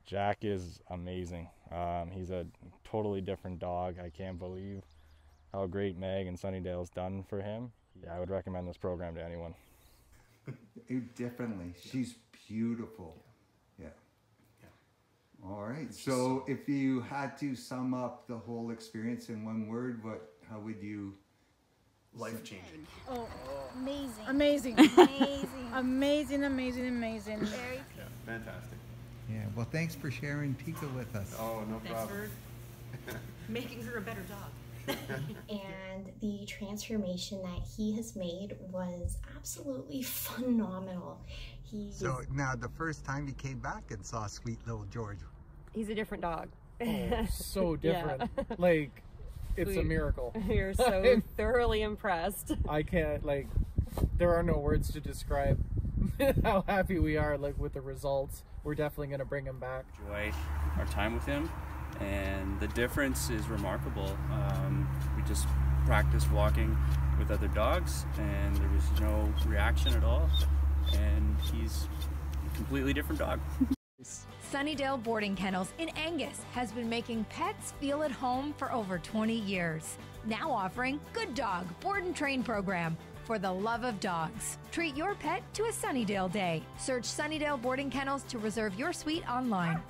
Jack is amazing. He's a totally different dog. I can't believe how great Meg and Sunnidale's done for him. Yeah, I would recommend this program to anyone. Definitely. She's beautiful. Yeah. All right. So if you had to sum up the whole experience in one word, how would you? Life-changing. Oh, amazing. Amazing. Amazing. Amazing, amazing, amazing. Very Yeah, fantastic. Yeah. Well, thanks for sharing Tika with us. Oh, no Thanks problem. for making her a better dog. And the transformation that he has made was absolutely phenomenal. So now the first time you came back and saw sweet little George. He's a different dog. Oh, so different. Like, it's a miracle. You're so thoroughly impressed. I can't, like, there are no words to describe how happy we are, like, with the results. We're definitely going to bring him back. Enjoy our time with him, and the difference is remarkable. We just practiced walking with other dogs, and there was no reaction at all, and he's a completely different dog. Sunnidale Boarding Kennels in Angus has been making pets feel at home for over 20 years. Now offering Good Dog Board and Train program for the love of dogs. Treat your pet to a Sunnidale day. Search Sunnidale Boarding Kennels to reserve your suite online.